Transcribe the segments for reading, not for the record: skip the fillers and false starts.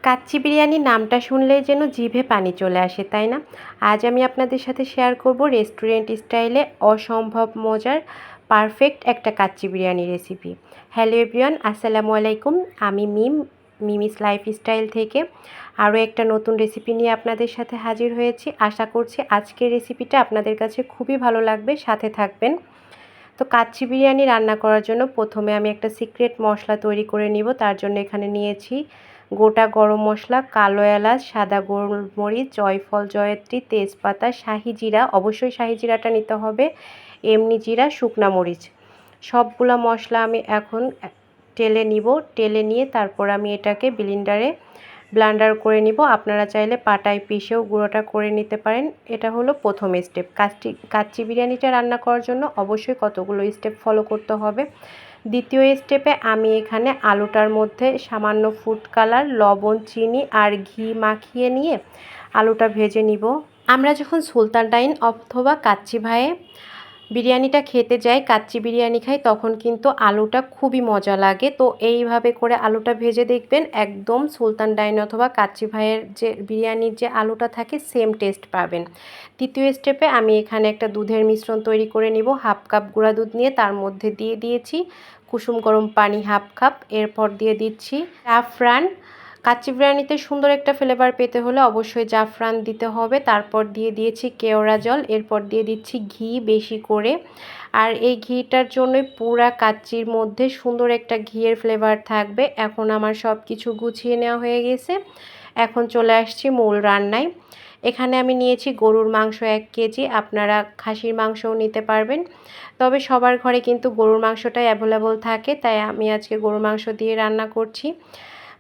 কাচ্চি বিরিয়ানি নামটা শুনলেই যেন জিভে পানি চলে আসে, তাই না? আজ আমি আপনাদের সাথে শেয়ার করব রেস্টুরেন্ট স্টাইলে অসম্ভব মজার পারফেক্ট একটা kacchi biryani recipe. Hello everyone, আসসালামু আলাইকুম। আমি মিমিস লাইফস্টাইল থেকে আরও একটা নতুন রেসিপি নিয়ে আপনাদের সাথে হাজির হয়েছি। আশা করছি আজকের রেসিপিটা আপনাদের কাছে খুবই ভালো লাগবে, সাথে থাকবেন। তো কাচ্চি বিরিয়ানি রান্না করার জন্য প্রথমে আমি একটা সিক্রেট মশলা তৈরি করে নিব। তার জন্য এখানে নিয়েছি গোটা গরম মশলা, কালো এলাচ, সাদা গোলমরিচ, জয়ফল, জয়ত্রী, তেজপাতা, শাহি জিরা, অবশ্যই শাহি জিরাটা নিতে হবে, এমনি জিরা, শুকনা মরিচ। সবগুলা মশলা আমি এখন টেলে নিব। টেলে নিয়ে তারপর আমি এটাকে ব্লেন্ডার করে নিব। আপনারা চাইলে পাটায় পিষেও গুঁড়োটা করে নিতে পারেন। এটা হলো প্রথম স্টেপ। কাচ্চি বিরিয়ানিটা রান্না করার জন্য অবশ্যই কতগুলো স্টেপ ফলো করতে হবে। দ্বিতীয় স্টেপে আমি এখানে আলুটার মধ্যে সামান্য ফুড কালার, লবণ, চিনি আর ঘি মাখিয়ে নিয়ে আলুটা ভেজে নিব। আমরা যখন সুলতান ডাইন অথবা কাচ্চি ভাইয়ে বিরিয়ানিটা খেতে যাই, কাচ্চি বিরিয়ানি খাই, তখন কিন্তু আলুটা খুবই মজা লাগে। তো এইভাবে করে আলুটা ভেজে দেখবেন, একদম সুলতান ডাইন অথবা কাচ্চি ভাইয়ের যে বিরিয়ানির যে আলুটা থাকে সেম টেস্ট পাবেন। তৃতীয় স্টেপে আমি এখানে একটা দুধের মিশ্রণ তৈরি করে নিব। হাফ কাপ গুঁড়া দুধ নিয়ে তার মধ্যে দিয়ে দিয়েছি কুসুম গরম পানি হাফ কাপ। এরপর দিয়ে দিচ্ছি জাফরান। কাচ্চি বিরিয়ানিতে সুন্দর একটা ফ্লেভার পেতে হলে অবশ্যই জাফরান দিতে হবে। তারপর দিয়ে দিয়েছি কেওড়া জল। এরপর দিয়ে দিচ্ছি ঘি বেশি করে। আর এই ঘিটার জন্যই পুরা কাচ্চির মধ্যে সুন্দর একটা ঘিয়ের ফ্লেভার থাকবে। এখন আমার সব কিছু গুছিয়ে নেওয়া হয়ে গেছে। এখন চলে আসছি মূল রান্নায়। এখানে আমি নিয়েছি গরুর মাংস 1 কেজি। আপনারা খাসির মাংসও নিতে পারবেন, তবে সবার ঘরে কিন্তু গরুর মাংসটাই অ্যাভেলেবল থাকে, তাই আমি আজকে গরুর মাংস দিয়ে রান্না করছি।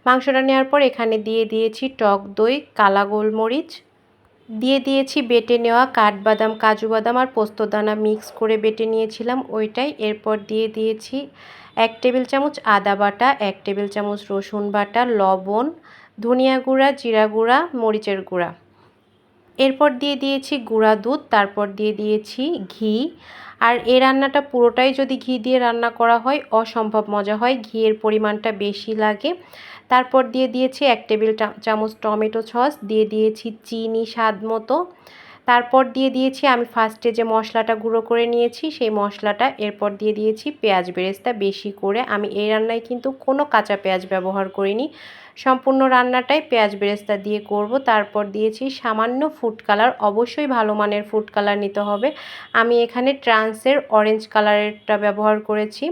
মাংসটা নেওয়ার পর এখানে দিয়ে দিয়েছি টক দই, কালা গোলমরিচ, দিয়ে দিয়েছি বেটে নেওয়া কাঠবাদাম, কাজু বাদাম আর পোস্তদানা মিক্স করে বেটে নিয়েছিলাম ওইটাই। এরপর দিয়ে দিয়েছি 1 টেবিল চামচ আদা বাটা, 1 টেবিল চামচ রসুন বাটা, লবণ, ধনিয়া গুঁড়া, জিরা গুঁড়া, মরিচের গুঁড়া। এরপর দিয়ে দিয়েছি গুঁড়া দুধ, তারপর দিয়ে দিয়েছি ঘি। আর এই রান্নাটা পুরোটাই যদি ঘি দিয়ে রান্না করা হয় অসম্ভব মজা হয়, ঘিয়ের পরিমাণটা বেশি লাগে। তারপর দিয়ে দিয়েছি 1 টেবিল চামচ টমেটো সস, দিয়ে দিয়েছি চিনি স্বাদ মতো। তারপর দিয়ে দিয়েছি আমি ফার্স্টে যে মশলাটা গুঁড়ো করে নিয়েছি সেই মশলাটা। এরপর দিয়ে দিয়েছি পেঁয়াজ বেরেস্তা বেশি করে। আমি এই রান্নায় কিন্তু কোনো কাঁচা পেঁয়াজ ব্যবহার করিনি, সম্পূর্ণ রান্নাটাই পেঁয়াজ বেরেস্তা দিয়ে করব। তারপর দিয়েছি সামান্য ফুড কালার, অবশ্যই ভালো মানের ফুড কালার নিতে হবে। আমি এখানে ট্রান্সের অরেঞ্জ কালারেরটা ব্যবহার করেছি।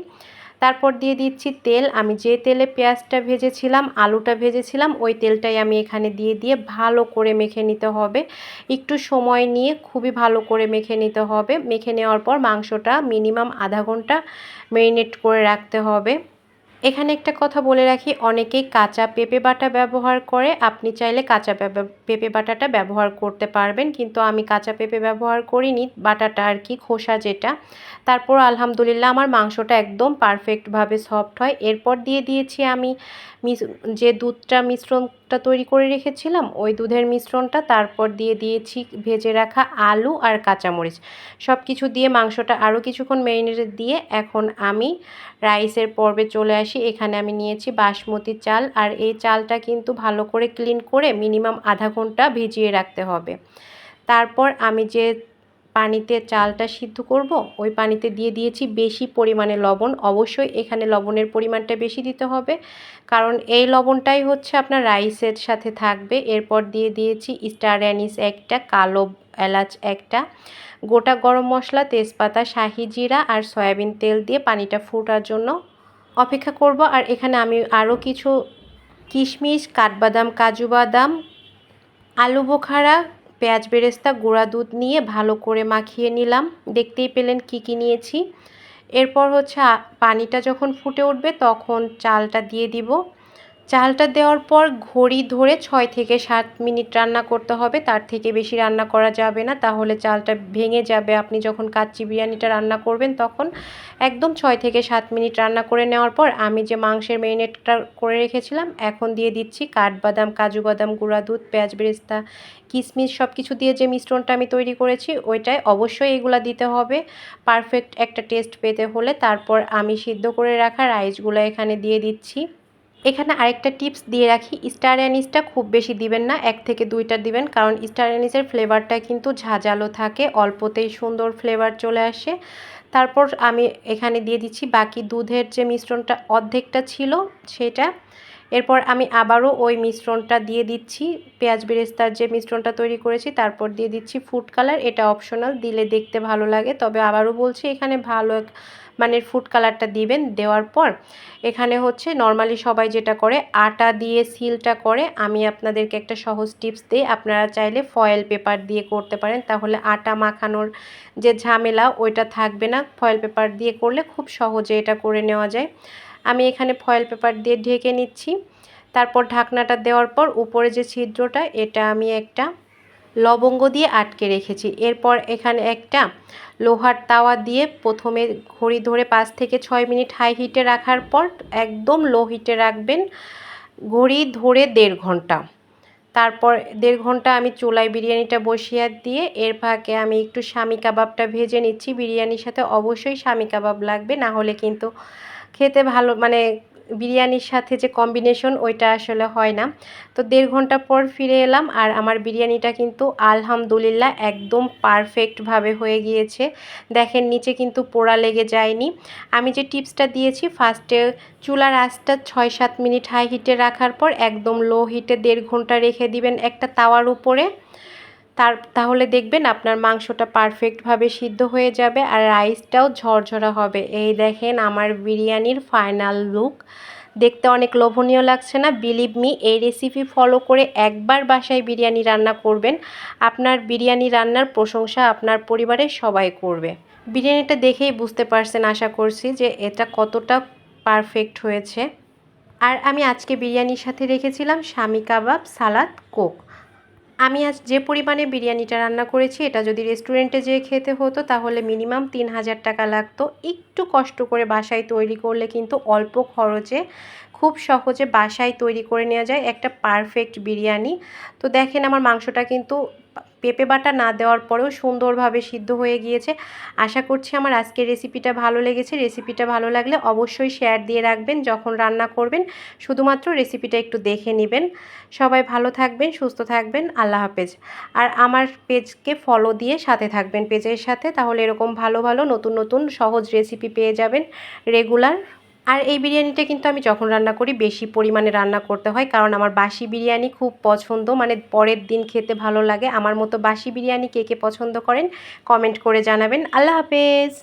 তারপর দিয়ে দিচ্ছি তেল। আমি যে তেলে পেঁয়াজটা ভেজেছিলাম, আলুটা ভেজেছিলাম, ওই তেলটাই আমি এখানে দিয়ে ভালো করে মেখে নিতে হবে। একটু সময় নিয়ে খুবই ভালো করে মেখে নিতে হবে। মেখে নেওয়ার পর মাংসটা মিনিমাম আধা ঘন্টা ম্যারিনেট করে রাখতে হবে। এখানে একটা কথা বলে রাখি, অনেকেই কাঁচা পেঁপে বাটা ব্যবহার করে। আপনি চাইলে কাঁচা পেঁপে বাটাটা ব্যবহার করতে পারবেন, কিন্তু আমি কাঁচা পেঁপে ব্যবহার করিনি, বাটাটা আর কি, খোসা যেটা। তারপর আলহামদুলিল্লাহ আমার মাংসটা একদম পারফেক্টভাবে সফট হয়। এরপর দিয়ে দিয়েছি আমি যে মিশ্রণটা তৈরি করে রেখেছিলাম ওই দুধের মিশ্রণটা। তারপর দিয়ে দিয়েছি ভেজে রাখা আলু আর কাঁচামরিচ। সব কিছু দিয়ে মাংসটা আরও কিছুক্ষণ ম্যারিনেট দিয়ে এখন আমি রাইসের পর্বে চলে আসি। এখানে আমি নিয়েছি বাসমতি চাল, আর এই চালটা কিন্তু ভালো করে ক্লিন করে মিনিমাম আধা ঘন্টা ভিজিয়ে রাখতে হবে। তারপর আমি যে পানিতে চালটা সিদ্ধ করব ওই পানিতে দিয়ে দিয়েছি বেশি পরিমাণে লবণ। অবশ্যই এখানে লবণের পরিমাণটা বেশি দিতে হবে, কারণ এই লবণটাই হচ্ছে আপনার রাইসের সাথে থাকবে। এরপর দিয়ে দিয়েছি স্টার অ্যানিস একটা, কালো এলাচ একটা, গোটা গরম মশলা, তেজপাতা, শাহি জিরা আর সয়াবিন তেল দিয়ে পানিটা ফোটার জন্য অপেক্ষা করব। আর এখানে আমি আরও কিছু কিশমিশ, কাঠবাদাম, কাজু বাদাম, আলু বোখারা, পেঁয়াজ বেরেস্তা, গুঁড়া দুধ নিয়ে ভালো করে মাখিয়ে নিলাম। দেখতেই পেলেন কি কি নিয়েছি। এরপর হচ্ছে পানিটা যখন ফুটে উঠবে তখন চালটা দিয়ে দিব। চালটা দেওয়ার পর ঘড়ি ধরে 6 থেকে 7 মিনিট রান্না করতে হবে, তার থেকে বেশি রান্না করা যাবে না, তাহলে চালটা ভেঙে যাবে। আপনি যখন কাচ্চি বিরিয়ানিটা রান্না করবেন তখন একদম 6 থেকে 7 মিনিট রান্না করে নেওয়ার পর আমি যে মাংসের ম্যারিনেটটা করে রেখেছিলাম এখন দিয়ে দিচ্ছি কাঠবাদাম, কাজু বাদাম, গুঁড়া দুধ, পেঁয়াজ বেরেস্তা, কিশমিশ সব কিছু দিয়ে যে মিশ্রণটা আমি তৈরি করেছি ওইটায় অবশ্যই এগুলা দিতে হবে পারফেক্ট একটা টেস্ট পেতে হলে। তারপর আমি সিদ্ধ করে রাখা রাইসগুলো এখানে দিয়ে দিচ্ছি। এখানে আরেকটা টিপস দিয়ে রাখি, স্টার অ্যানিসটা খুব বেশি দিবেন না, 1 থেকে 2টা দিবেন, কারণ স্টার অ্যানিসের ফ্লেভারটা কিন্তু ঝাঁঝালো থাকে, অল্পতেই সুন্দর ফ্লেভার চলে আসে। তারপর আমি এখানে দিয়ে দিচ্ছি বাকি দুধের যে মিশ্রণটা অর্ধেকটা ছিল সেটা। এরপর আমি আবারও ওই মিশ্রণটা দিয়ে দিচ্ছি, পেঁয়াজ বেরেস্তার যে মিশ্রণটা তৈরি করেছি, তারপর দিয়ে দিচ্ছি ফুড কালার। এটা অপশনাল, দিলে দেখতে ভালো লাগে, তবে আবারও বলছি এখানে ভালো মানের ফুড কালারটা দিবেন। দেওয়ার পর এখানে হচ্ছে নর্মালি সবাই যেটা করে আটা দিয়ে সিলটা করে, আমি আপনাদেরকে একটা সহজ টিপস দিই, আপনারা চাইলে ফয়েল পেপার দিয়ে করতে পারেন, তাহলে আটা মাখানোর যে ঝামেলা ওইটা থাকবে না। ফয়েল পেপার দিয়ে করলে খুব সহজে এটা করে নেওয়া যায়। আমি এখানে ফয়েল পেপার দিয়ে ঢেকে নিচ্ছি। তারপর ঢাকনাটা দেওয়ার পর উপরে যে ছিদ্রটা, এটা আমি একটা লবঙ্গ দিয়ে আটকে রেখেছি। এরপর এখানে একটা লোহার তাওয়া দিয়ে প্রথমে ঘড়ি ধরে 5 থেকে 6 মিনিট হাই হিটে রাখার পর একদম লো হিটে রাখবেন, ঘড়ি ধরে 1.5 ঘন্টা। তারপর 1.5 ঘন্টা আমি চুলায় বিরিয়ানিটা বসিয়ে দিয়ে এর ফাঁকে আমি একটু শামি কাবাবটা ভেজে নিচ্ছি। বিরিয়ানির সাথে অবশ্যই শামি কাবাব লাগবে, না হলে কিন্তু খেতে ভালো মানে বিরিয়ানির সাথে যে কম্বিনেশন ওইটা আসলে হয় না। তো 1.5 ঘন্টা পর ফিরে এলাম, আর আমার বিরিয়ানিটা কিন্তু আলহামদুলিল্লাহ একদম পারফেক্টভাবে হয়ে গিয়েছে। দেখেন নিচে কিন্তু পোড়া লেগে যায়নি। আমি যে টিপসটা দিয়েছি, ফার্স্টে চুলার আঁচটা 6-7 মিনিট হাই হিটে রাখার পর একদম লো হিটে 1.5 ঘন্টা রেখে দিবেন একটা তাওয়ার উপরে। তাহলে দেখবেন আপনার মাংসটা পারফেক্টভাবে সিদ্ধ হয়ে যাবে আর রাইসটাও ঝরঝরা হবে। এই দেখেন আমার বিরিয়ানির ফাইনাল লুক। দেখতে অনেক লোভনীয় লাগছে না? বিলিভ মি, এই রেসিপি ফলো করে একবার বাসায় বিরিয়ানি রান্না করবেন, আপনার বিরিয়ানি রান্নার প্রশংসা আপনার পরিবারের সবাই করবে। বিরিয়ানিটা দেখেই বুঝতে পারছেন আশা করছি যে এটা কতটা পারফেক্ট হয়েছে। আর আমি আজকে বিরিয়ানির সাথে রেখেছিলাম শামি কাবাব, সালাদ, কোক। আমি আজ যে পরিমাণে বিরিয়ানিটা রান্না করেছি, এটা যদি রেস্টুরেন্টে যেয়ে খেতে হতো তাহলে মিনিমাম 3000 টাকা লাগতো। একটু কষ্ট করে বাসায় তৈরি করলে কিন্তু অল্প খরচে খুব সহজে বাসায় তৈরি করে নেওয়া যায় একটা পারফেক্ট বিরিয়ানি। তো দেখেন আমার মাংসটা কিন্তু পেঁপে বাটা না দেওয়ার পরেও সুন্দরভাবে সিদ্ধ হয়ে গিয়েছে। আশা করছি আমার আজকের রেসিপিটা ভালো লেগেছে। রেসিপিটা ভালো লাগলে অবশ্যই শেয়ার দিয়ে রাখবেন যখন রান্না করবেন, শুধুমাত্র রেসিপিটা একটু দেখে নেবেন। সবাই ভালো থাকবেন, সুস্থ থাকবেন, আল্লাহ হাফেজ। আর আমার পেজকে ফলো দিয়ে সাথে থাকবেন পেজের সাথে, তাহলে এরকম ভালো ভালো নতুন নতুন সহজ রেসিপি পেয়ে যাবেন রেগুলার। আর এই বিরিয়ানিটা কিন্তু আমি যখন রান্না করি বেশি পরিমাণে রান্না করতে হয়, কারণ আমার বাসি বিরিয়ানি খুব পছন্দ, মানে পরের দিন খেতে ভালো লাগে। আমার মতো বাসি বিরিয়ানি কে কে পছন্দ করেন কমেন্ট করে জানাবেন। আল্লাহ হাফেজ।